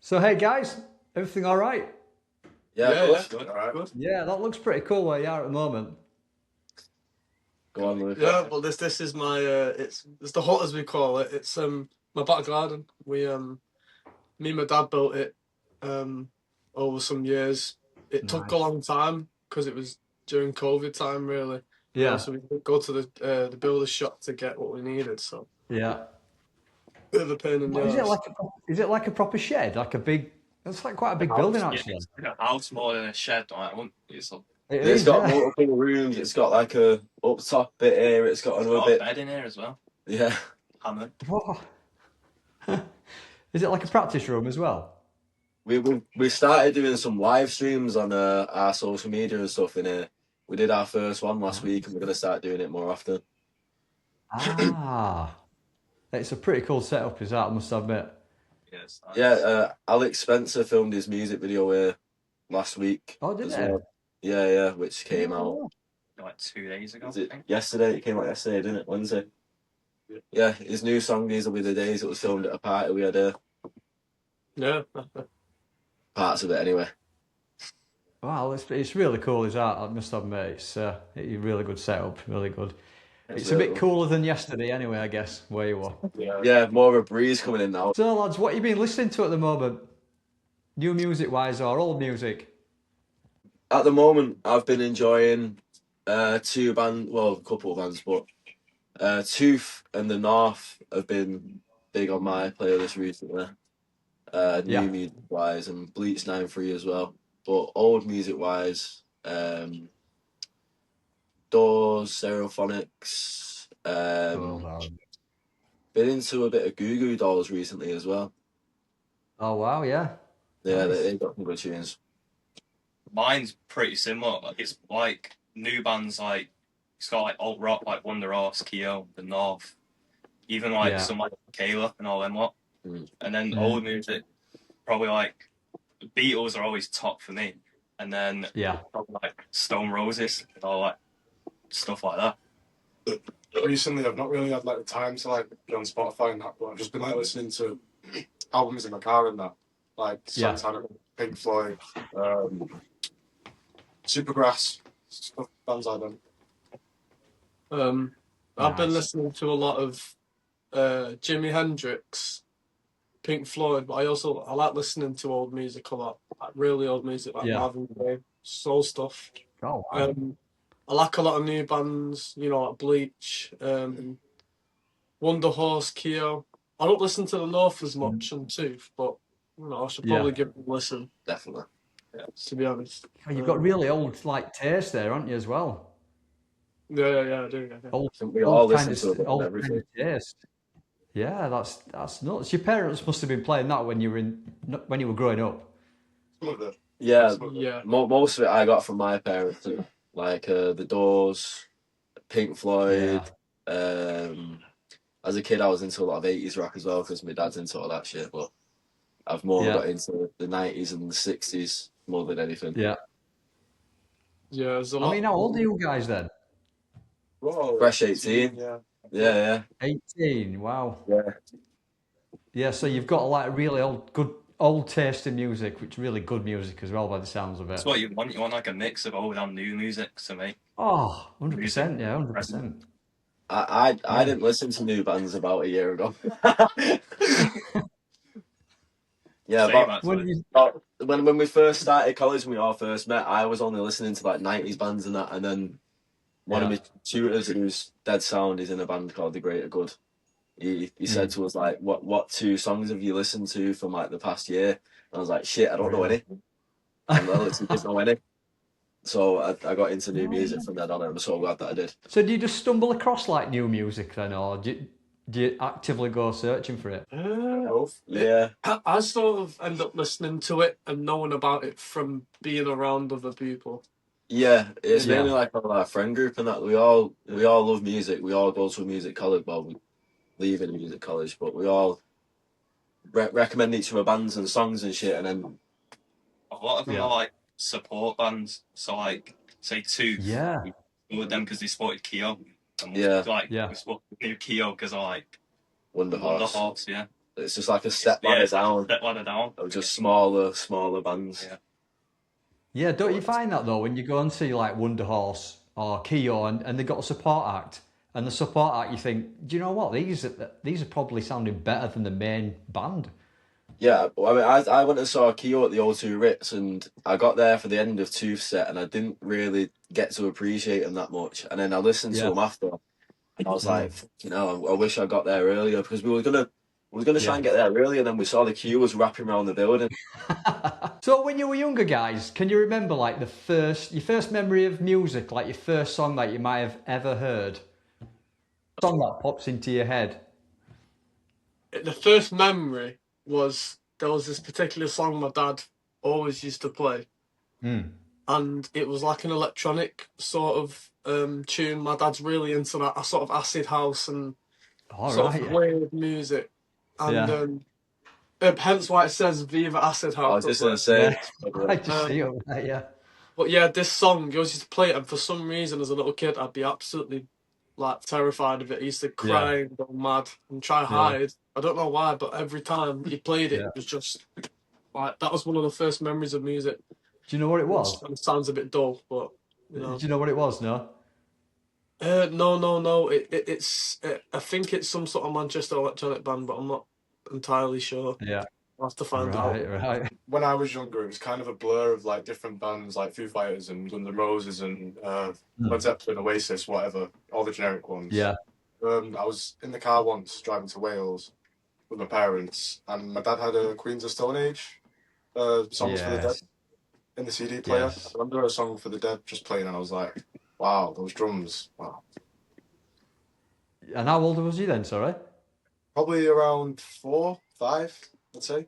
So hey guys, everything all right? Yeah, Yeah, good. good. All right. Good. Yeah, that looks pretty cool where you are at the moment. Go on, Luke. Yeah, well, this is my it's the hut as we call it. It's my back garden. Me and my dad built it um over some years. It took a Nice. long time because it was during COVID time, really. Yeah, So we could go to the builder's shop to get what we needed. So yeah. bit of a pain in the What is it ass. like? Is it like a proper shed? Like a big? It's like quite a big building Yeah, actually. it's like a house more than a shed. It's It It's is, got yeah. multiple rooms. It's got like a up top bit here. It's got another got a bit. bed in here as well. Yeah. Hammer. Whoa. Is it like a practice room as well? We started doing some live streams on our social media and stuff in here. We did our first one last week, and we're gonna start doing it more often. Ah, it's a pretty cool setup, is that? I must admit. Yes. Yeah. Alex Spencer filmed his music video here last week Oh, did as it? well. Yeah, yeah, which came out. Like 2 days ago. Was I it think. yesterday? It came out yesterday, didn't it? Wednesday. Yeah, his new song "These Will Be the Days." It was filmed at a party we had. Yeah. Parts of it anyway. Wow, it's really cool, is that? I must admit, it's a really good setup, really good. It's a really bit cooler than yesterday, anyway. I guess where you were. Yeah, more of a breeze coming in now. So, lads, what have you been listening to at the moment? New music wise or old music? At the moment, I've been enjoying a couple of bands, but Tooth and the North have been big on my playlist recently. Yeah. New music wise, and Bleach 93 as well. But old music wise, Doors, Stereophonics. Been into a bit of Goo Goo Dolls recently as well. Oh wow, yeah. Yeah, Nice. they've got some good tunes. Mine's pretty similar. It's like new bands like it's got like alt rock like Wonder Horse, Keo, The North, even like Yeah. some like Kayla and all them lot. Mm. And then Mm. old music, probably like the Beatles are always top for me. And then Yeah. probably like Stone Roses and all like stuff like that. Recently, I've not really had like the time to like go on Spotify and that, but I've just been like listening to albums in my car and that, like Yeah. Santana, Pink Floyd, Supergrass, stuff, bands like them. I've been Nice. listening to a lot of Jimi Hendrix, Pink Floyd, but I like listening to old music a lot, like really old music, like Yeah. Marvin Gaye, soul stuff. Oh wow. I like a lot of new bands, like Bleach, Wonder Horse, Keo. I don't listen to the North as much and Tooth, but I should probably give them a listen, Definitely. to be honest. Oh, you've got really old like taste there, haven't you, as well? Yeah, I do. Yeah. Old, I think we all kind listen to a of bit of old kind everything. of taste. Yeah, that's nuts. Your parents must have been playing that when you were growing up. Some of it. Yeah, Some of it. Yeah. most of it I got from my parents, like The Doors, Pink Floyd. As a kid, I was into a lot of 80s rock as well because my dad's into all that shit. But I've more Yeah. got into the 90s and the 60s more than anything. Yeah. Yeah, there's a I lot. mean, how old are you guys then? Whoa, Fresh 18. Yeah. Yeah, 18. Wow. yeah. Yeah, so you've got like really good old taste in music, which is really good music as well by the sounds of it. That's what you want. You want like a mix of old and new music to me. Oh, 100%, yeah, 100%. I didn't listen to new bands about a year ago. Yeah, Same, but actually. when we first started college, when we all first met, I was only listening to like 90s bands and that, and then one of my tutors, who's dead sound, is in a band called The Greater Good. He said to us like, what 2 songs have you listened to from like the past year? And I was like, shit, I don't know any. And I literally didn't know any. So I got into new music from then on, and I'm so glad that I did. So do you just stumble across like new music then, or do you actively go searching for it? Both. Yeah. I sort of end up listening to it and knowing about it from being around other people. Yeah, it's Yeah. mainly like our friend group and that we all love music. We all go to a music college. Well, we leave in a music college, but we all recommend each other bands and songs and shit. And then A lot of them Yeah. are like support bands. So like say Tooth. Yeah. We with them because they supported Keo. And Yeah. like Yeah. we supported new Keo because I like Wonder Wonder Horse. Horse, yeah. It's just like a step ladder down. Step ladder down. Of just smaller bands. Yeah. Yeah, don't you find that though when you go and see like Wonder Horse or Keo and they've got a support act, and the support act you think, do you know what, these are probably sounding better than the main band. Yeah, well, I mean, I went and saw Keo at the O2 Ritz, and I got there for the end of Tooth set, and I didn't really get to appreciate him that much. And then I listened to him after, and I was like, you know, I wish I got there earlier, because we were gonna try and get there earlier, and then we saw the queue was wrapping around the building. So when you were younger, guys, can you remember like your first memory of music, like your first song that you might have ever heard? A song that pops into your head. The first memory was there was this particular song my dad always used to play, and it was like an electronic sort of tune. My dad's really into that sort of acid house and sort of weird music, and hence why it says Viva Acid House. I was just gonna say, I just see it, yeah. But yeah, this song, he always used to play it, and for some reason, as a little kid, I'd be absolutely like terrified of it. I used to cry and go mad and try to hide. I don't know why, but every time he played it, it was just like that was one of the first memories of music. Do you know what it was? It sounds a bit dull, but you know. Do you know what it was? No. No. It's I think it's some sort of Manchester electronic band, but I'm not entirely sure. Yeah. I'll have to find out. Right. When I was younger, it was kind of a blur of like different bands like Foo Fighters and Guns N' Roses and Led Zeppelin, Oasis, whatever, all the generic ones. Yeah. I was in the car once driving to Wales with my parents, and my dad had a Queens of Stone Age songs for the Dead in the CD player. Yes. I remember a song for the Dead just playing, and I was like, wow, those drums, wow. And how old was you then, sorry? Probably around 4, 5, I'd say.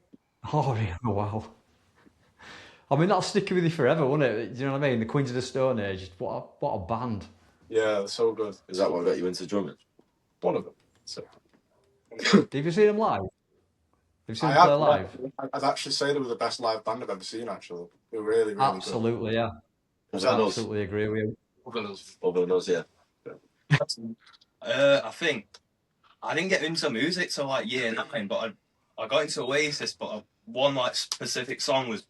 Oh, yeah, wow. I mean, that'll stick with you forever, won't it? Do you know what I mean? The Queens of the Stone Age, what a band. Yeah, they're so good. Is that what got you into drumming? One of them. So. Have you seen them live? Have you seen them play live? I'd actually say they were the best live band I've ever seen, actually. They were really, really Absolutely, good. Yeah. I absolutely agree with you. Other than us, yeah. I think I didn't get into music till like year 9, but I got into Oasis, but one like specific song was,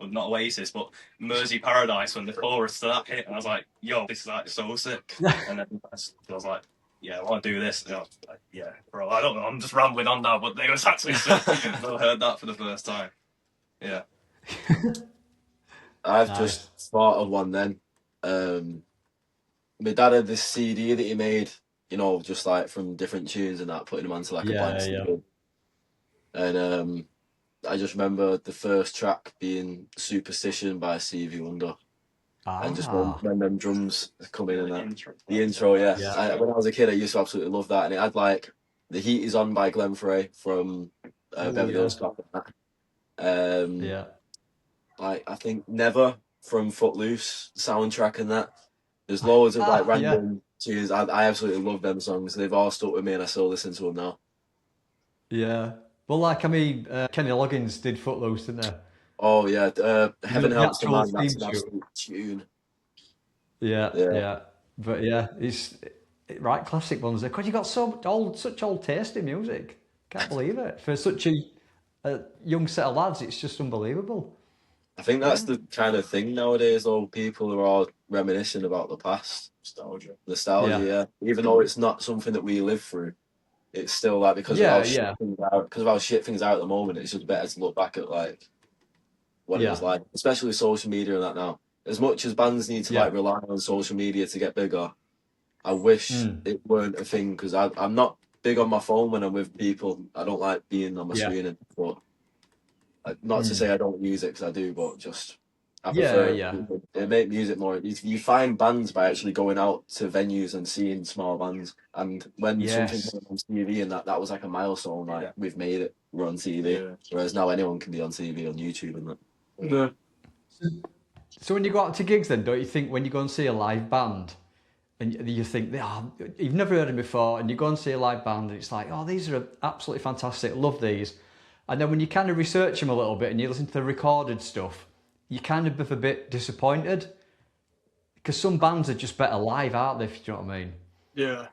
well, not Oasis, but Mersey Paradise, when the chorus to that hit, and I was like, yo, this is like so sick. And then I was like, yeah, I want to do this. And I was like, yeah, bro, I don't know, I'm just rambling on now, but it was actually sick. I heard that for the first time. Yeah. I've just thought of one then. My dad had this CD that he made, you know, just like from different tunes and that, putting them onto like a blank CD. And I just remember the first track being Superstition by Stevie Wonder. And just when them drums come in and that. The intro, yeah. When I was a kid, I used to absolutely love that. And it had like The Heat Is On by Glenn Frey from Beverly Hills Cop. Like, I think Never from Footloose soundtrack and that. There's loads of like random tunes. I absolutely love them songs. They've all stuck with me and I still listen to them now. Yeah. Well, like, I mean, Kenny Loggins did Footloose, didn't they? Oh, yeah. Heaven Helps the Man, that's an absolute tune. Yeah. But yeah, it's right, classic ones. Because you got such old taste in music. Can't believe it. For such a young set of lads, it's just unbelievable. I think that's the kind of thing nowadays, though. People are all reminiscing about the past. Nostalgia, yeah. Even though it's not something that we live through, it's still like because of how shit things are at the moment, it's just better to look back at like what it was like, especially with social media and that now. As much as bands need to like rely on social media to get bigger, I wish it weren't a thing, because I'm not big on my phone when I'm with people. I don't like being on my screen, but not to say I don't use it, because I do, but just I prefer it make music more. You find bands by actually going out to venues and seeing small bands, and when something comes on TV and that was like a milestone, like we've made it, we're on TV. Whereas now anyone can be on TV, on YouTube and that. Yeah. So when you go out to gigs then, don't you think when you go and see a live band and you think, you've never heard them before, and you go and see a live band and it's like, oh, these are absolutely fantastic, love these. And then when you kind of research them a little bit and you listen to the recorded stuff, you kind of be a bit disappointed, because some bands are just better live, aren't they, if you know what I mean? Yeah.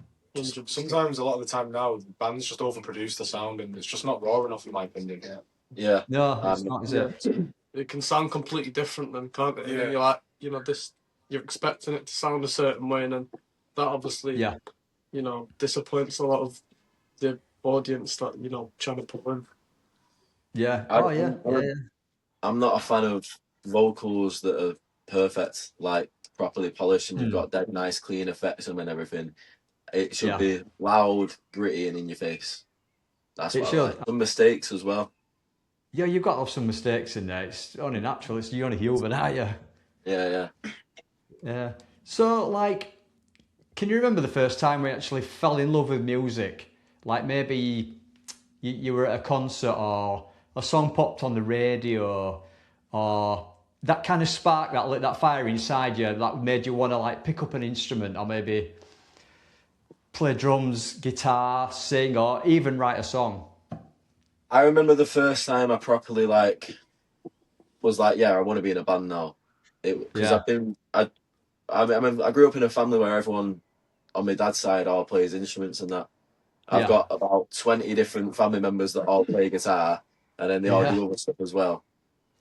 Sometimes, a lot of the time now, bands just overproduce the sound, and it's just not raw enough, in my opinion. Yeah. No, it's not, is it? It can sound completely different then, can't it? Yeah. You're like, you're expecting it to sound a certain way, and then that obviously, disappoints a lot of the audience that, trying to put in. Yeah. I'm not a fan of vocals that are perfect, like properly polished, and you've got that nice, clean effects and everything. It should be loud, gritty, and in your face. That's what I like. Some mistakes as well. Yeah, you've got to have some mistakes in there. It's only natural. You're only human, aren't you? Yeah. So, like, can you remember the first time we actually fell in love with music? Like maybe you were at a concert or a song popped on the radio, or that kind of spark that lit that fire inside you that made you want to like pick up an instrument or maybe play drums, guitar, sing, or even write a song. I remember the first time I properly was like, I want to be in a band now. Because I grew up in a family where everyone on my dad's side all plays instruments and that. I've got about 20 different family members that all play guitar, and then they all do other stuff as well.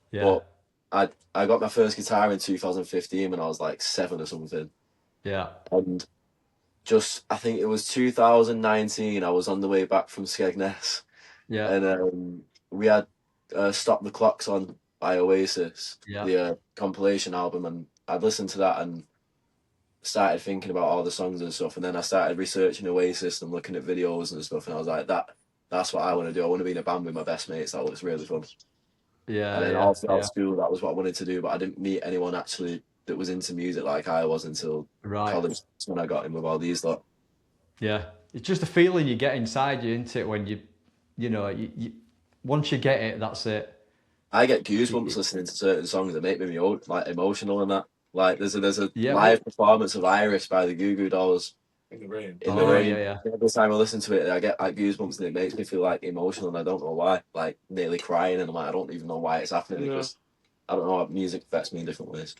Yeah. But I got my first guitar in 2015 when I was like 7 or something. Yeah. And I think it was 2019, I was on the way back from Skegness. Yeah. And we had Stop the Clocks on by Oasis, the compilation album, and I'd listened to that and started thinking about all the songs and stuff, and then I started researching Oasis and looking at videos and stuff, and I was like, that's what I want to do. I want to be in a band with my best mates. That looks really fun. Yeah. And then all throughout school, that was what I wanted to do, but I didn't meet anyone actually that was into music like I was until college. That's when I got in with all these lot. Yeah. It's just a feeling you get inside you, isn't it? When you once you get it, that's it. I get goosebumps listening to certain songs that make me like emotional and that. Like there's a live performance of Iris by the Goo Goo Dolls in the rain. Yeah. Every time I listen to it, I get like goosebumps, and it makes me feel like emotional, and I don't know why. Like nearly crying, and I'm like, I don't even know why it's happening. Because I don't know, music affects me in different ways.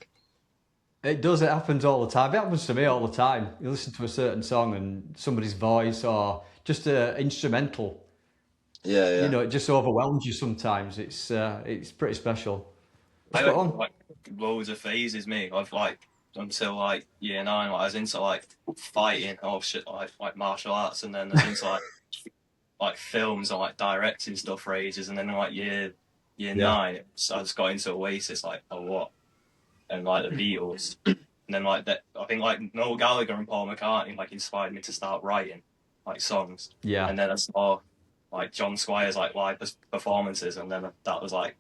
It does. It happens all the time. It happens to me all the time. You listen to a certain song and somebody's voice or just an instrumental. Yeah. It just overwhelms you sometimes. It's pretty special. I got like loads of phases, me. I've until like year 9, I was into like fighting, like martial arts, and then I was into like films and like directing stuff for ages, and then like year 9, I just got into Oasis like a lot, and like the Beatles, and then like that. I think like Noel Gallagher and Paul McCartney like inspired me to start writing like songs. Yeah, and then I saw like John Squire's like live performances, and then that was like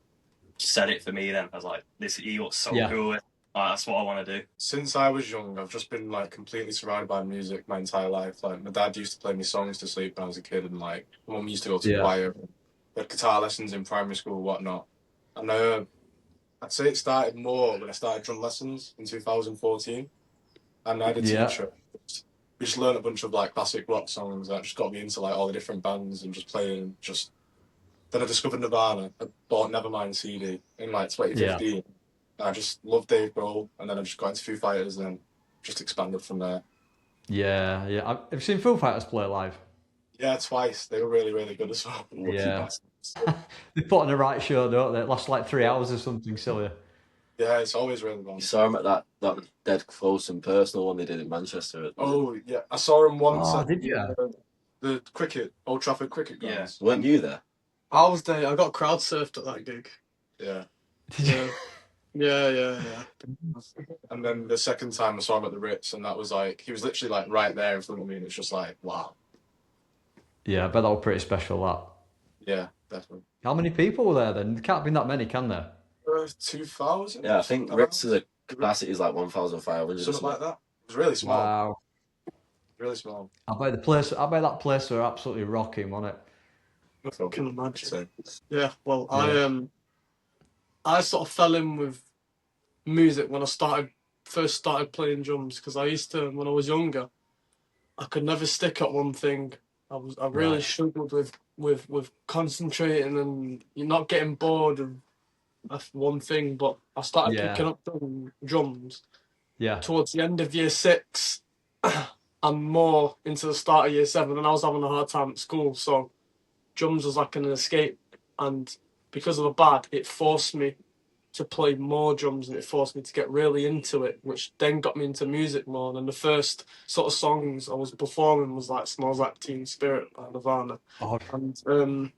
set it for me. Then I was like, he looks so cool. That's what I want to do. Since I was young, I've just been like completely surrounded by music my entire life. Like my dad used to play me songs to sleep when I was a kid, and like my mum used to go to choir. We had guitar lessons in primary school, whatnot. And I'd say it started more when I started drum lessons in 2014, and I had a teacher. We just learned a bunch of like classic rock songs that just got me into like all the different bands and just playing. Then I discovered Nirvana. I bought Nevermind CD in like 2015. I just loved Dave Grohl, and then I just got into Foo Fighters, and then just expanded from there. Yeah. Have you seen Foo Fighters play live? Yeah, twice. They were really, really good as well. Yeah. They put on the right show, don't they? It lasts like 3 hours or something silly. Yeah, it's always really long. You saw him at that Dead Close and Personal one they did in Manchester. Oh, yeah. I saw him once at did you? The Old Trafford cricket grounds. Yeah. Weren't you there? I was there. I got crowd surfed at that gig. Yeah. Yeah. And then the second time I saw him at the Ritz, and that was like, he was literally like right there in front of me, and it's just like, wow. Yeah, I bet that was pretty special, that. Yeah, definitely. How many people were there then? There can't be that many, can there? 2,000? Yeah, I think Ritz's capacity is like 1,500. Something like that. It was really small. Wow. Really small. I bet that place were absolutely rocking, wasn't it? I can imagine. Yeah, well, I sort of fell in with music when I first started playing drums, because I used to, when I was younger, I could never stick at one thing. I really struggled with concentrating, and you're not getting bored of one thing. But I started picking up drums. Yeah. Towards the end of year 6, and more into the start of year 7, and I was having a hard time at school, so drums was like an escape, and because of the bad, it forced me to play more drums, and it forced me to get really into it, which then got me into music more. And the first sort of songs I was performing was like "Smells Like Teen Spirit" by Nirvana, and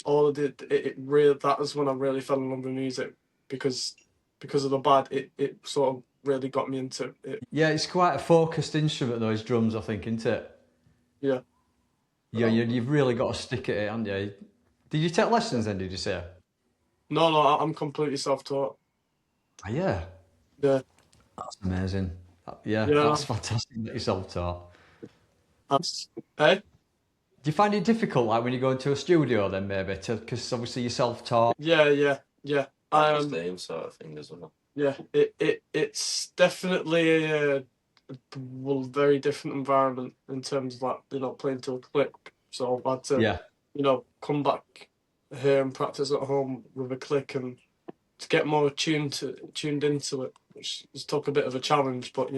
all of it really, that was when I really fell in love with music, because of the bad, it sort of really got me into it. Yeah, it's quite a focused instrument, those drums, I think, isn't it? Yeah. Yeah, you've really got to stick at it, haven't you? Did you take lessons then, did you say? No, I'm completely self-taught. Oh, yeah. Yeah. That's amazing. Yeah, that's fantastic that you're self-taught. Hey? Do you find it difficult, like when you go into a studio then maybe, because obviously you're self-taught? Yeah. The same sort of thing as well. Yeah, it's definitely a very different environment in terms of like, playing to a click. So I've had to, come back here and practice at home with a click, and to get more tuned into it, which has took a bit of a challenge, but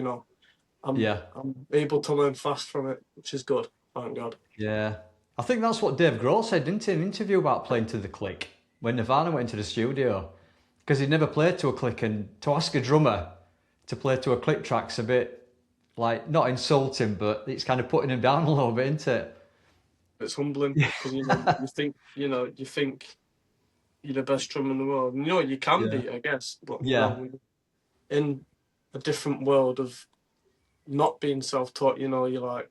I'm able to learn fast from it, which is good, thank God. Yeah. I think that's what Dave Grohl said, didn't he, in an interview about playing to the click when Nirvana went into the studio, because he'd never played to a click, and to ask a drummer to play to a click track's a bit, like, not insulting, but it's kind of putting him down a little bit, isn't it? It's humbling, because you think you're the best drummer in the world. And, you can be, I guess, but in a different world of not being self-taught, you're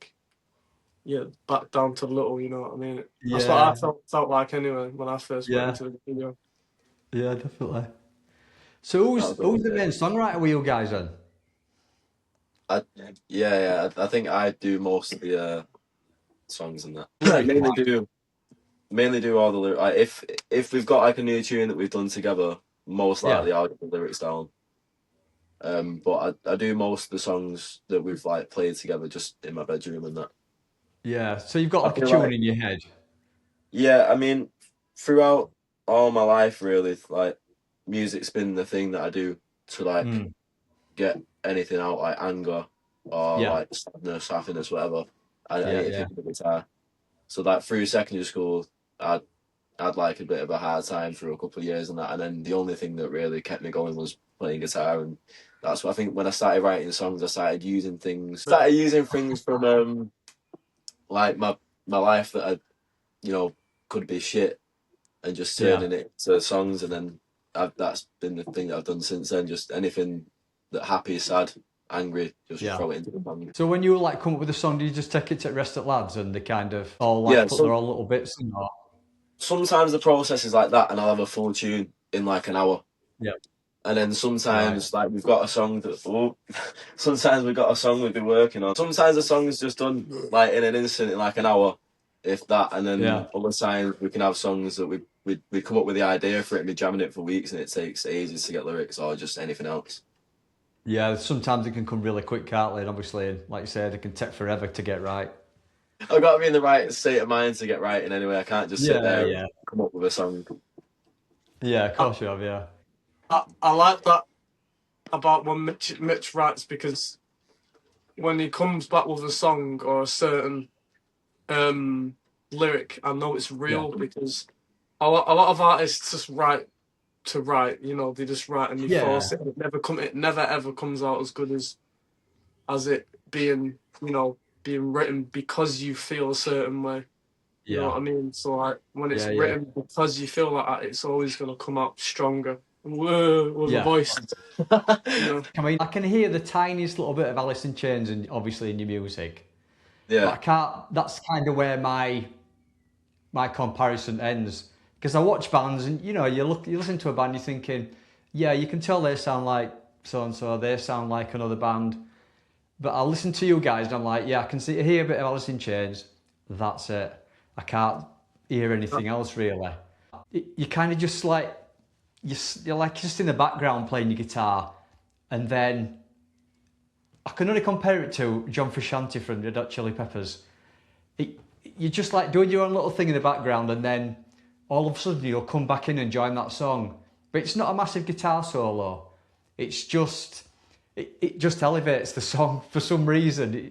back down to little, you know what I mean? That's what I felt like anyway when I first went into the video. Yeah, definitely. So who's the main songwriter with you guys then? I think I do most of the songs in that. mainly do all the lyrics. Like, if we've got like a new tune that we've done together, most likely I'll get the lyrics down. But I do most of the songs that we've like played together just in my bedroom and that. Yeah, so you've got like a tune in your head. Yeah, I mean, throughout all my life, really, like music's been the thing that I do to like get anything out, like anger or like sadness, happiness, whatever. I need to pick the guitar. So like through secondary school, I'd like a bit of a hard time for a couple of years and that, and then the only thing that really kept me going was playing guitar, and that's what I think when I started writing songs, I started using things from like my life that I could be shit, and just turning it to songs, and then that's been the thing that I've done since then. Just anything that happy, sad, angry, just throw it into the song. So when you like come up with a song, do you just take it to Rest at Lads and they kind of all like put their own little bits in? Or... Sometimes the process is like that, and I'll have a full tune in like an hour. Yeah. And then sometimes like we've got a song sometimes we've got a song we've been working on. Sometimes the song is just done like in an instant, in like an hour, if that. And then other times we can have songs that we come up with the idea for it and be jamming it for weeks, and it takes ages to get lyrics or just anything else. Yeah, sometimes it can come really quick, can't it? And obviously, like you said, it can take forever to get right. I've got to be in the right state of mind to get writing anyway. I can't just sit there and come up with a song. Yeah, of course you have, yeah. I like that about when Mitch writes, because when he comes back with a song or a certain lyric, I know it's real, because a lot of artists just write to write, they just write and they force it. It never ever comes out as good as it being written because you feel a certain way. You know what I mean? So like when it's written because you feel like that, it's always going to come out stronger. With a voice. I mean, I can hear the tiniest little bit of Alice in Chains, and obviously in your music. Yeah. But I can't. That's kind of where my comparison ends, because I watch bands, and you listen to a band, you're thinking, yeah, you can tell they sound like so and so, they sound like another band. But I listen to you guys, and I'm like, yeah, I can hear a bit of Alice in Chains. That's it. I can't hear anything else really. You kind of just like. You're like just in the background playing your guitar, and then I can only compare it to John Frusciante from the Red Hot Chili Peppers. You're just like doing your own little thing in the background, and then all of a sudden you'll come back in and join that song. But it's not a massive guitar solo. It's just it just elevates the song for some reason.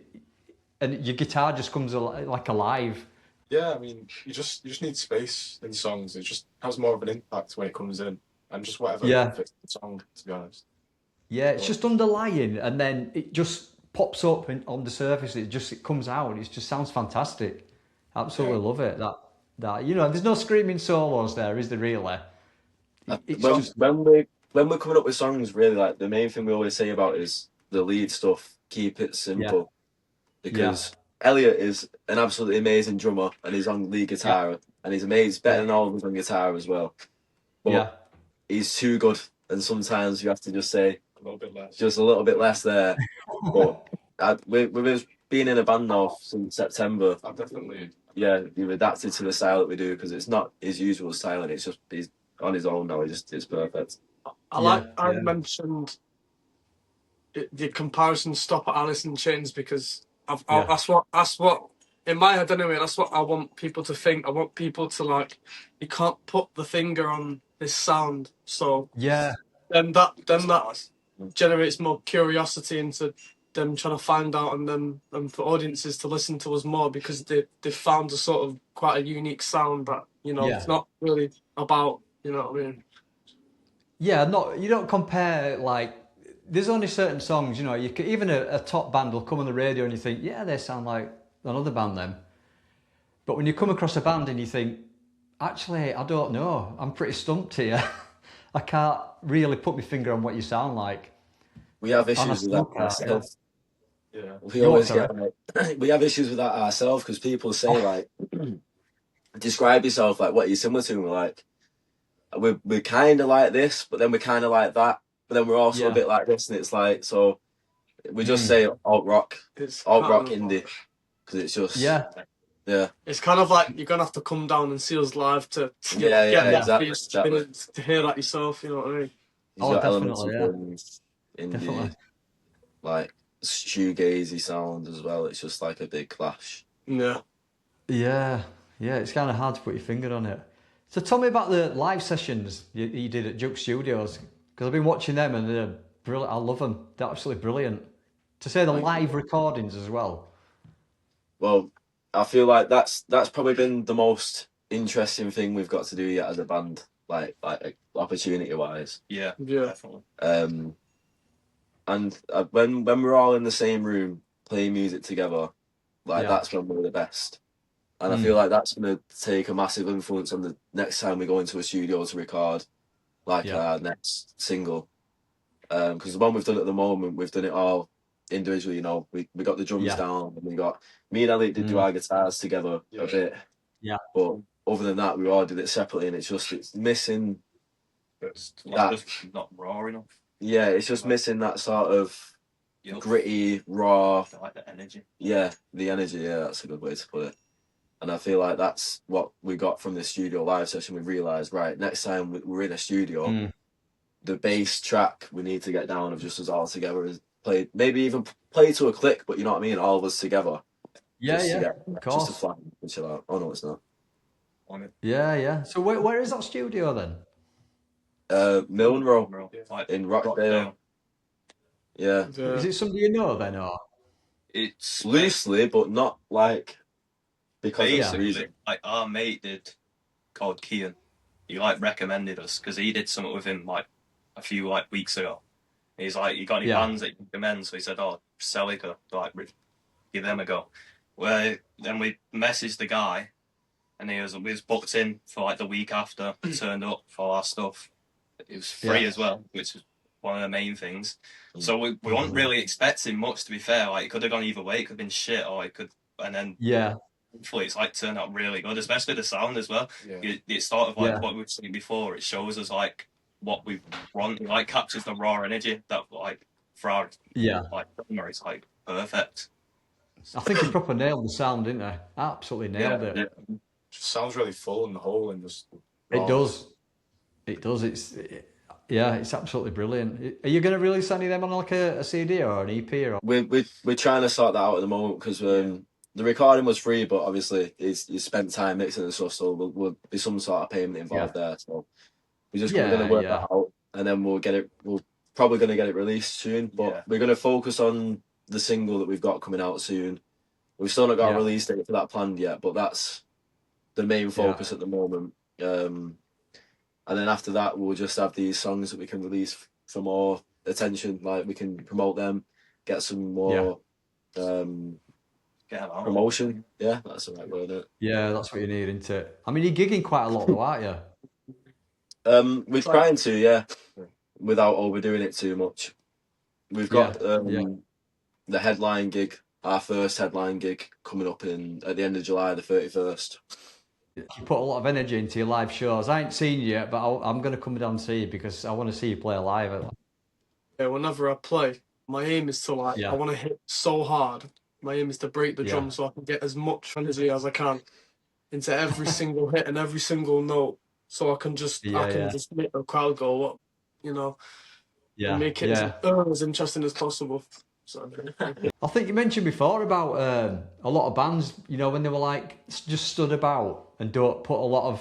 and your guitar just comes like alive. Yeah, I mean, you just need space in songs. It just has more of an impact when it comes in, and just whatever Yeah. fits the song. To be honest. Yeah, it's just underlying, and then it just pops up on the surface. It comes out. It just sounds fantastic. Absolutely love it. That there's no screaming solos there, is there really? It's when just we're coming up with songs, really, like the main thing we always say about is the lead stuff. Keep it simple, because Elliot is an absolutely amazing drummer, and he's on lead guitar, and he's amazing. He's better than all of us on guitar as well. But he's too good, and sometimes you have to just say a little bit less, just a little bit less there. But we've been in a band now since September. I've definitely you've adapted to the style that we do, because it's not his usual style, and it's just he's on his own now. It's perfect. I mentioned the comparisons stop at Alice in Chains because that's what in my head anyway. That's what I want people to think. I want people to like. You can't put the finger on this sound, so then that generates more curiosity into them trying to find out, and for audiences to listen to us more, because they found a sort of quite a unique sound that it's not really about, you know what I mean. Yeah, you don't compare, like, there's only certain songs, you could, even a top band will come on the radio and you think, yeah, they sound like another band then. But when you come across a band and you think, actually, I don't know, I'm pretty stumped here. I can't really put my finger on what you sound like. We have issues with that ourselves. Yeah. We always get we have issues with that ourselves, because people say like, describe yourself, like, what are you similar to? And we're like, we're kind of like this, but then we're kind of like that, but then we're also a bit like this, and it's like, so we just say alt rock indie, because it's just it's kind of like you're gonna have to come down and see us live to get exactly. to hear that yourself, you know what I mean. He's got elements of indie, definitely. like shoegazy sound as well. It's just like a big clash. Yeah, it's kind of hard to put your finger on it. So tell me about the live sessions you did at Juke Studios, because I've been watching them and they're brilliant. I love them. They're absolutely brilliant. To say the live recordings as well. Well, I feel like that's probably been the most interesting thing we've got to do yet as a band, like opportunity wise. Yeah, definitely. And when we're all in the same room playing music together, that's when we're the best. And I feel like that's going to take a massive influence on the next time we go into a studio to record, our next single. Because the one we've done at the moment, we've done it all individually. We got the drums down, and we got me and Elliot did do our guitars together a bit. Yeah. But other than that, we all did it separately, and it's missing. It's just not raw enough. Yeah, it's just missing that sort of gritty, raw. Like the energy. Yeah, the energy. Yeah, that's a good way to put it. And I feel like that's what we got from the studio live session. We realised, right, next time we're in a studio, the bass track we need to get down of just us all together is played, maybe even play to a click, but you know what I mean, all of us together. Of course. Just to flat and chill out. Oh no, it's not. On it. Yeah. So where is that studio then? Milnrow, in Rockdale. Yeah. Is it somebody you know then, or? It's loosely, but not like because basically like our mate called Kian. He recommended us because he did something with him a few weeks ago. He's like, you got any bands that you recommend? So he said, Selica, give them a go. Well, then we messaged the guy, and we was booked in for the week after. Turned up for our stuff. It was free as well, which was one of the main things. So we weren't really expecting much, to be fair. It could have gone either way. It could have been shit, or it could, and then hopefully it's turned out really good, especially the sound as well. It's sort of what we were saying before. It shows us what we want. It captures the raw energy that for our drummer, it's perfect. I think he proper nailed the sound, didn't he? Absolutely nailed it. Yeah. Just sounds really full and whole and just raw. It does. It's absolutely brilliant. Are you going to release any of them on a CD or an EP? Or? We're trying to sort that out at the moment, because the recording was free, but obviously you spent time mixing and stuff, so will be some sort of payment involved there. So we're just going to work that out, and then we'll get it. We're probably going to get it released soon, but we're going to focus on the single that we've got coming out soon, We've still not got a release date for that planned yet, but that's the main focus at the moment. And then after that, we'll just have these songs that we can release for more attention. Like we can promote them, get some more promotion. Yeah, that's the right word. Yeah, that's what you need, isn't it? I mean, you're gigging quite a lot, though, aren't you? We're trying to, without overdoing it too much. We've got the headline gig, our first headline gig, coming up at the end of July, the 31st. You put a lot of energy into your live shows. I ain't seen you yet, but I'm going to come down and see you because I want to see you play live. Yeah, whenever I play, my aim is to I want to hit so hard. My aim is to break the drum so I can get as much energy as I can into every single hit and every single note, so I can just make the crowd go up, and make it as interesting as possible. So, I think you mentioned before about a lot of bands, when they were like just stood about and don't put a lot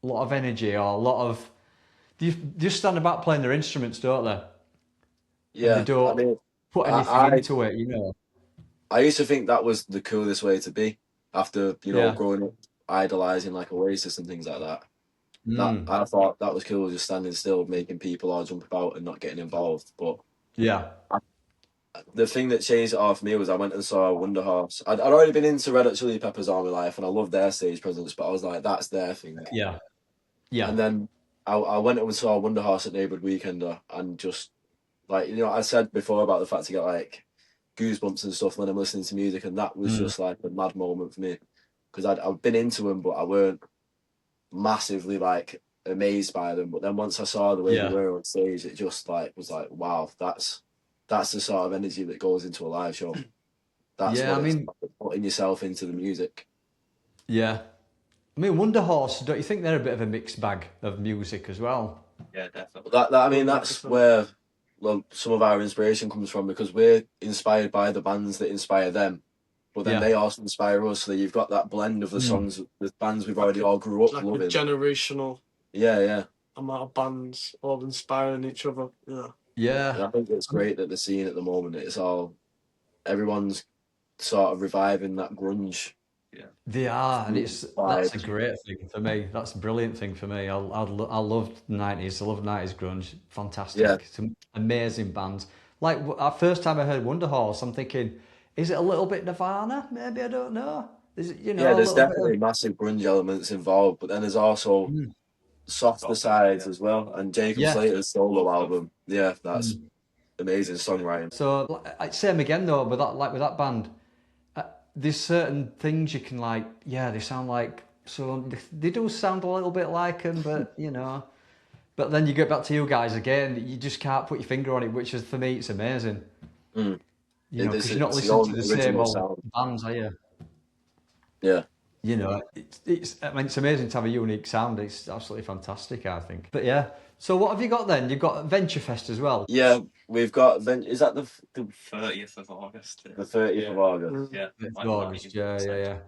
of energy or a lot of they just stand about playing their instruments, don't they? Yeah, and they don't put anything into it, I used to think that was the coolest way to be after growing up idolizing like Oasis and things like that. I thought that was cool, just standing still, making people all jump about and not getting involved. But the thing that changed it all for me was I went and saw Wonder Horse. I'd already been into Red Hot Chili Peppers all my life, and I loved their stage presence, but I was like, that's their thing. Yeah. And then I went and saw Wonder Horse at Neighbourhood Weekender, and just like I said before about the fact to get like goosebumps and stuff when I'm listening to music, and that was just like a mad moment for me because I'd been into them, but I weren't massively like amazed by them. But then once I saw the way they were on stage, it just like was like, wow, that's the sort of energy that goes into a live show. That's putting yourself into the music. Yeah. I mean, Wonder Horse, don't you think they're a bit of a mixed bag of music as well? Yeah, definitely. That's where some of our inspiration comes from, because we're inspired by the bands that inspire them, but then they also inspire us. So you've got that blend of the songs, the bands we've already all grew up loving. A generational amount of bands all inspiring each other. Yeah. And I think it's great that the scene at the moment, everyone's sort of reviving that grunge. Yeah, they are, and that's a great thing for me. That's a brilliant thing for me. I loved the 90s. I love 90s grunge. Fantastic. Some amazing bands. Like, the first time I heard Wonder Horse, I'm thinking, is it a little bit Nirvana? Maybe, I don't know. Is it, there's definitely massive grunge elements involved, but then there's also softer sides as well. And Jacob Slater's solo album, that's amazing songwriting. So, same again though, with that band. There's certain things you can they sound like, so they do sound a little bit like them, but but then you get back to you guys again, you just can't put your finger on it, which is, for me, it's amazing. Because you're not listening to the same old bands, are you? Yeah. It's amazing to have a unique sound. It's absolutely fantastic, I think. But yeah, so what have you got then? You've got Venturefest as well. Yeah, we've got is that the 30th of August? The 30th of August. Yeah. August. Yeah.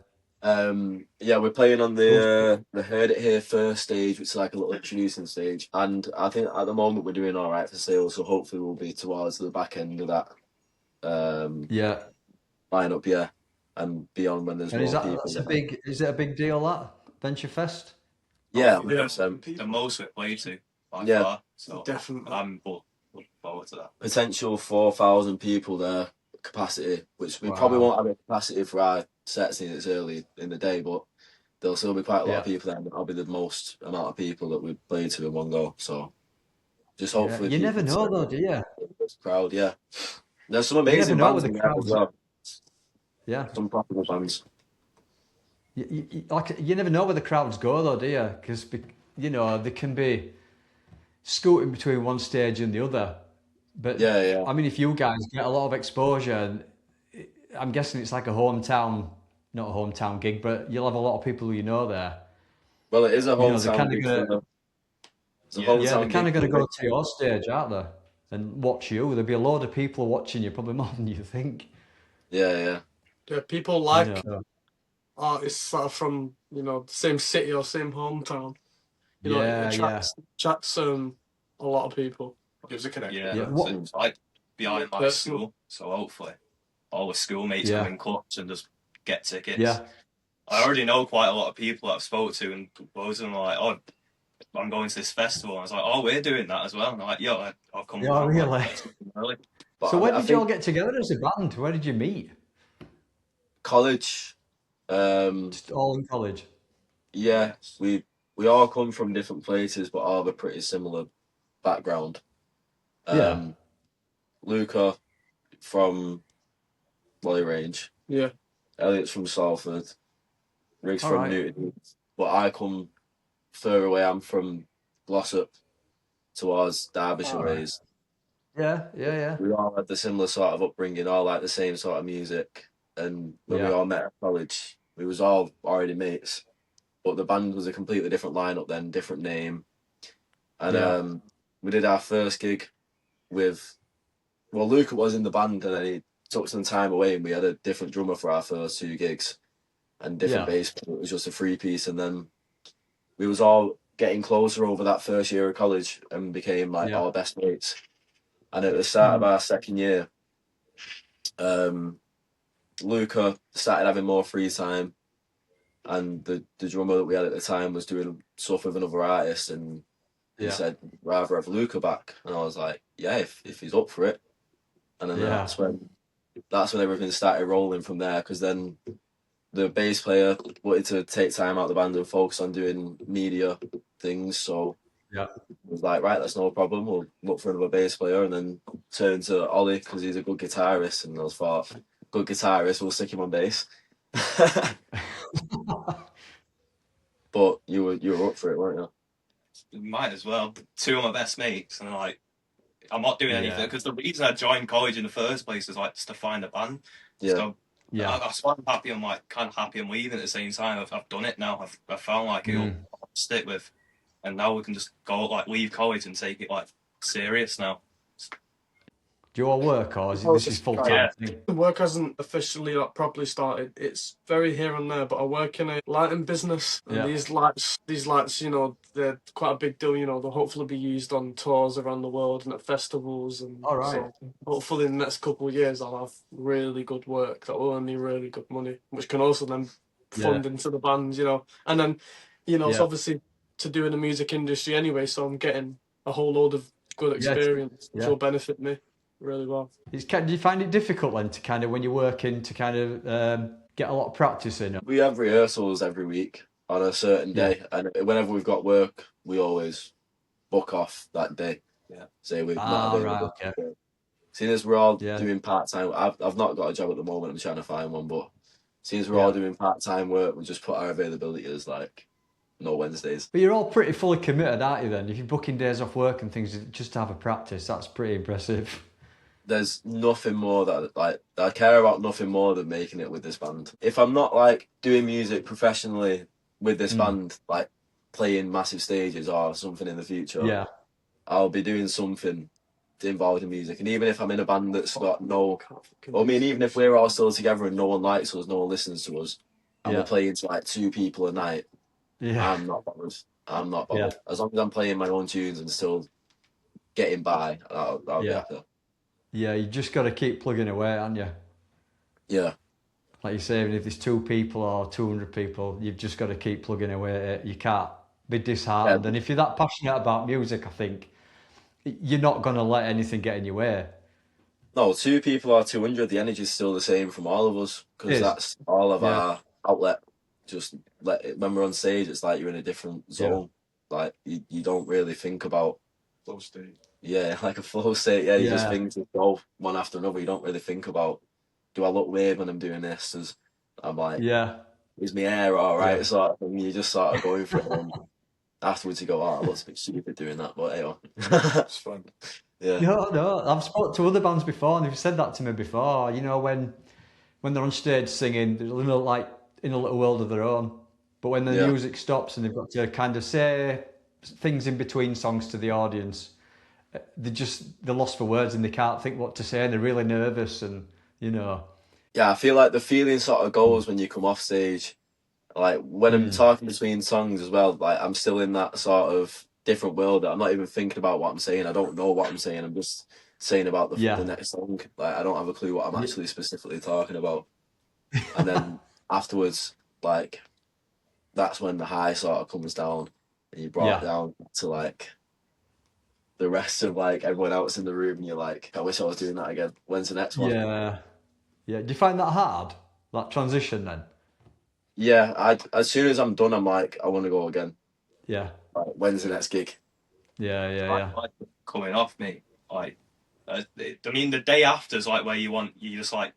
We're playing on the Heard It Here first stage, which is like a little introducing stage, and I think at the moment we're doing all right for sales, so hopefully we'll be towards the back end of that. Lineup, and beyond when there's more people. Is it a big deal, that Venturefest? Yeah, the most we've played to by far. So definitely, I'm looking forward to that. Potential 4,000 people there capacity, which we probably won't have a capacity for our sets in it's early in the day, but there'll still be quite a lot of people there, and that'll be the most amount of people that we play to in one go. So just hopefully you never know though, do you? Crowd, there's some amazing bands in there as well. Yeah, some popular bands. You never know where the crowds go though, do you? Because they can be scooting between one stage and the other. But I mean, if you guys get a lot of exposure, I'm guessing it's like not a hometown gig, but you'll have a lot of people who there. Well, it is a hometown gig. They're kind of going to go to your stage, aren't they? And watch you. There'll be a load of people watching you, probably more than you think. Yeah, people like artists that are from the same city or same hometown. It attracts a lot of people. Gives a connection. It's like behind my school, so hopefully all the schoolmates come in clubs and just get tickets. Yeah. I already know quite a lot of people that I've spoke to, and both of them are like, "Oh, I'm going to this festival." And I was like, "Oh, we're doing that as well." And I'm like, "Yo, I'll come." Yeah, really? Like, early. So where did you all get together as a band? Where did you meet? College. Just all in college. Yeah, we all come from different places, but all have a pretty similar background. Luca from Lolly Range. Yeah. Elliot's from Salford. Riggs All from right. Newton. But I come further away. I'm from Glossop towards Derbyshire All right. ways. Yeah. We all had the similar sort of upbringing, all like the same sort of music. And when we all met at college, we was all already mates. But the band was a completely different lineup then, different name. And we did our first gig with, well, Luca was in the band and then he took some time away and we had a different drummer for our first 2 gigs and different bass. It was just a 3-piece, and then we was all getting closer over that first year of college and became like our best mates. And at the start of our second year, Luca started having more free time, and the drummer that we had at the time was doing stuff with another artist, and he said, rather have Luca back. And I was like, yeah, if he's up for it. And then that's when everything started rolling from there, because then the bass player wanted to take time out of the band and focus on doing media things. So I was like, right, that's no problem. We'll look for another bass player, and then turn to Ollie because he's a good guitarist. And I was thought, good guitarist, we'll stick him on bass. But you were up for it, weren't you? Might as well. 2 of my best mates, and like, I'm not doing anything, because the reason I joined college in the first place is like just to find a band. So that's why I'm happy. I'm like kind of happy I'm leaving at the same time. I've done it now. I've found like it'll stick with, and now we can just go like leave college and take it like serious now. Do you all work, or is this full time? The work hasn't officially like properly started. It's very here and there, but I work in a lighting business, and these lights, you know, they're quite a big deal. You know, they'll hopefully be used on tours around the world and at festivals, and so hopefully in the next couple of years I'll have really good work that will earn me really good money, which can also then fund into the band. You know, and then it's obviously to do in the music industry anyway, so I'm getting a whole load of good experience, which will benefit me really well. Do you find it difficult then to kind of, when you're working, to kind of get a lot of practice in? We have rehearsals every week on a certain day, and whenever we've got work, we always book off that day. Say we've not available. Seeing as we're all doing part-time, I've not got a job at the moment, I'm trying to find one, but seeing as we're all doing part-time work, we just put our availability as like no Wednesdays. But you're all pretty fully committed, aren't you then? If you're booking days off work and things just to have a practice, that's pretty impressive. There's nothing more that I care about, nothing more than making it with this band. If I'm not like doing music professionally with this band, like playing massive stages or something in the future, I'll be doing something involved in music. And even if I'm in a band that's got even if we're all still together and no one likes us, no one listens to us, and we're playing to like 2 people a night, I'm not bothered. As long as I'm playing my own tunes and still getting by, I'll be happy. Yeah, you just got to keep plugging away, haven't you? Yeah. Like you say, even if there's 2 people or 200 people, you've just got to keep plugging away at it. You can't be disheartened. And if you're that passionate about music, I think you're not going to let anything get in your way. No, 2 people or 200, the energy's still the same from all of us, because that's all of our outlet. Just when we're on stage, it's like you're in a different zone. Like you don't really think about flow state. Yeah, like a flow state. You just think to go one after another. You don't really think about, do I look weird when I'm doing this? As I'm like, is my hair all right? Sort of thing. You just sort of going for it, and afterwards you go, oh, I look a bit stupid doing that, but hey, it's fun. No, I've spoken to other bands before, and they've said that to me before. You know, when they're on stage singing, they're like in a little world of their own. But when the music stops and they've got to kind of say things in between songs to the audience, they're lost for words and they can't think what to say, and they're really nervous, and I feel like the feeling sort of goes when you come off stage. Like when I'm talking between songs as well, like I'm still in that sort of different world that I'm not even thinking about what I'm saying. I don't know what I'm saying. I'm just saying about the next song. Like I don't have a clue what I'm actually specifically talking about. And then afterwards, like that's when the high sort of comes down, and you brought it down to like the rest of like everyone else in the room, and you're like, I wish I was doing that again. When's the next one? Yeah. Do you find that hard? That transition then? Yeah, as soon as I'm done, I'm like, I want to go again. Yeah. Like, when's the next gig? Yeah. Like coming off me, like I mean, the day after is like where you just like,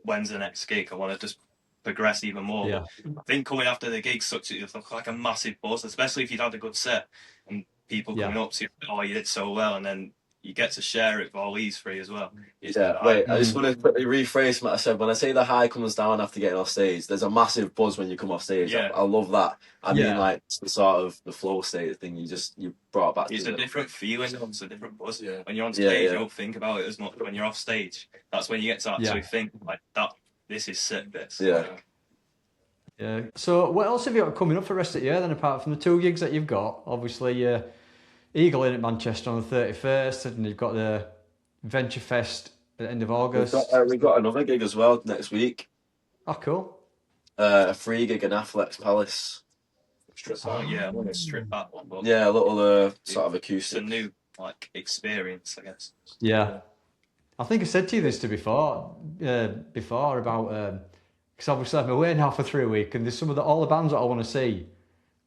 when's the next gig? I want to just progress even more. Yeah. I think coming after the gig it's like a massive buzz, especially if you'd had a good set and people coming up to you, oh, you did so well, and then you get to share it with all these three as well. Wait, I just want to quickly rephrase what I said. When I say the high comes down after getting off stage, there's a massive buzz when you come off stage. Yeah. I love that. I mean, like, it's the sort of the flow state thing you brought back. It's a different feeling, it's a different buzz. Yeah. When you're on stage, you don't think about it as much. When you're off stage, that's when you get to actually think, like, this is sick, this. Yeah. Yeah. So what else have you got coming up for the rest of the year then, apart from the 2 gigs that you've got? Obviously, Eagle in at Manchester on the 31st, and you've got the Venturefest at the end of August. We've got another gig as well next week. Oh, cool. A free gig in Affleck's Palace. I want to strip that one. But yeah, a little sort of acoustic. It's a new experience, I guess. Yeah. I think I said to you this before about because obviously I'm away now for 3 weeks, and there's all the bands that I want to see,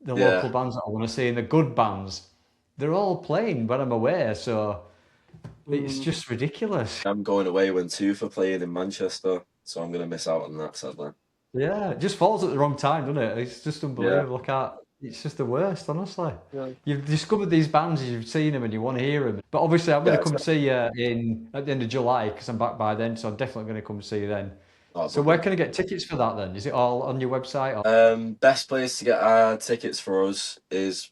the local bands that I want to see, and the good bands, they're all playing when I'm away, so it's just ridiculous. I'm going away when Tooth are playing in Manchester, so I'm going to miss out on that, sadly. Yeah, it just falls at the wrong time, doesn't it? It's just unbelievable. It's just the worst, honestly. Yeah. You've discovered these bands, you've seen them, and you want to hear them. But obviously, I'm going to come see you at the end of July, because I'm back by then, so I'm definitely going to come see you then. So where can I get tickets for that then? Is it all on your website? Or? Best place to get our tickets for us is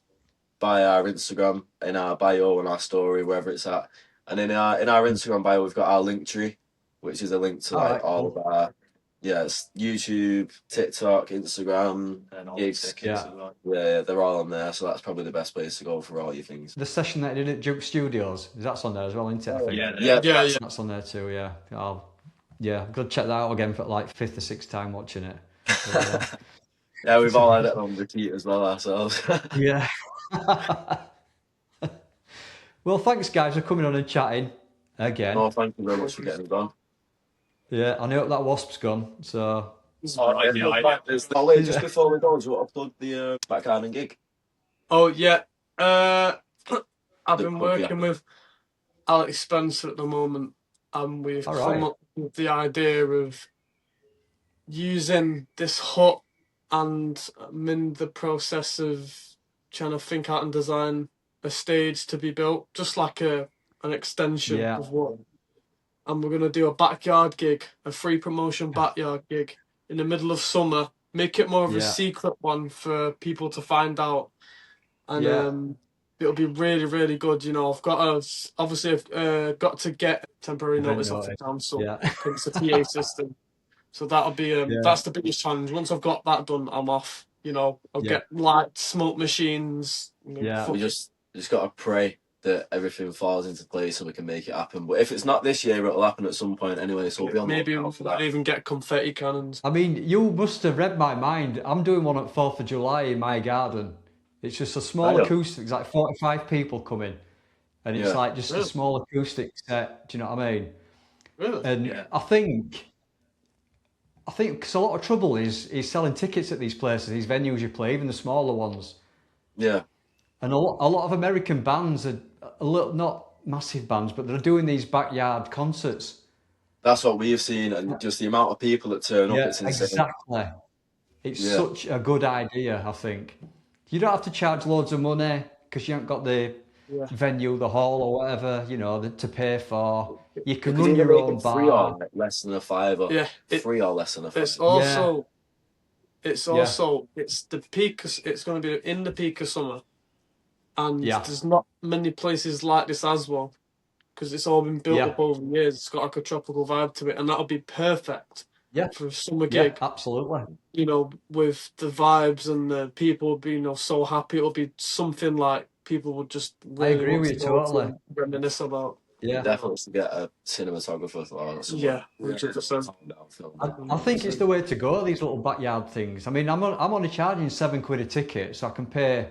by our Instagram, in our bio and our story, wherever it's at. And in our Instagram bio, we've got our link tree, which is a link to all of our it's YouTube, TikTok, Instagram, and all gigs. Well. Yeah, they're all on there, so that's probably the best place to go for all your things. The session that I did at Duke Studios, that's on there as well, isn't it? I think. Yeah. That's on there too. Yeah. I'm gonna check that out again for like 5th or 6th time watching it. Yeah, we've all had it on repeat as well ourselves. Yeah. Well, thanks guys for coming on and chatting again. Oh, thank you very much for getting it on. Yeah, I hope that wasp's gone. So. Wait, just before we go, do you want to plug the Back Garden gig? Oh yeah, I've been working with Alex Spencer at the moment, and we've come up with the idea of using this hut, and I'm in the process of trying to think out and design a stage to be built, just like an extension of what. And we're going to do a backyard gig, a free promotion backyard gig in the middle of summer. Make it more of a secret one for people to find out. And it'll be really, really good. You know, I've got to get temporary notice off the council. It's a PA system. So that'll be, that's the biggest challenge. Once I've got that done, I'm off. You know, I'll get light, smoke machines. We just got to pray that everything falls into place so we can make it happen. But if it's not this year, it'll happen at some point anyway. So we'll be on maybe we might even get confetti cannons. I mean, you must have read my mind. I'm doing one at 4th of July in my garden. It's just a small acoustic. It's like 45 people coming, and it's like just a small acoustic set. Do you know what I mean? Really? And I think because a lot of trouble is selling tickets at these places, these venues you play, even the smaller ones. Yeah. And a lot of American bands are not massive bands, but they're doing these backyard concerts. That's what we've seen, and just the amount of people that turn up, it's insane. Exactly. It's such a good idea, I think. You don't have to charge loads of money because you haven't got the venue, the hall or whatever, you know, to pay for. You can run your own bar. Free or less than a $5. Yeah. Free or less than a $5. It's also, it's the peak, it's going to be in the peak of summer. And there's not many places like this as well, because it's all been built up over the years. It's got like a tropical vibe to it, and that'll be perfect for a summer gig. Absolutely. You know, with the vibes and the people being so happy, it'll be something like people would just I really agree want with to you go to totally. and reminisce about. Yeah. Definitely to get a cinematographer or someone. Yeah, 100%. I think it's the way to go, these little backyard things. I mean, I'm only charging £7 a ticket, so I can pay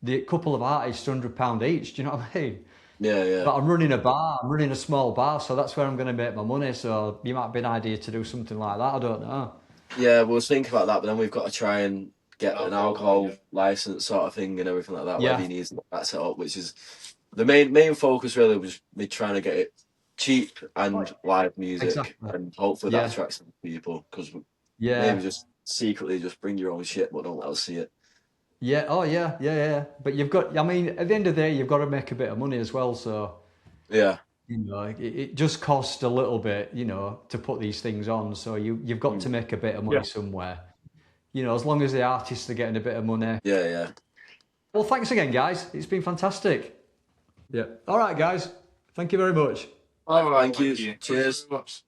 the couple of artists £100 each. Do you know what I mean? Yeah, yeah. But I'm running a bar, I'm running a small bar, so that's where I'm going to make my money. So you might be an idea to do something like that. I don't know. Yeah, we'll think about that, but then we've got to try and get an alcohol license sort of thing and everything like that. Yeah. Whether he needs that set up, which is the main focus really was me trying to get it cheap and live music, Exactly. and hopefully that attracts some people, because maybe just secretly just bring your own shit, but don't let us see it. Yeah. Oh yeah. But you've got. I mean, at the end of the day, you've got to make a bit of money as well. So yeah, you know, it just costs a little bit, you know, to put these things on. So you've got to make a bit of money somewhere. You know, as long as the artists are getting a bit of money. Yeah. Well, thanks again, guys. It's been fantastic. Yeah. All right, guys. Thank you very much. All right. Thank you. Cheers. Much.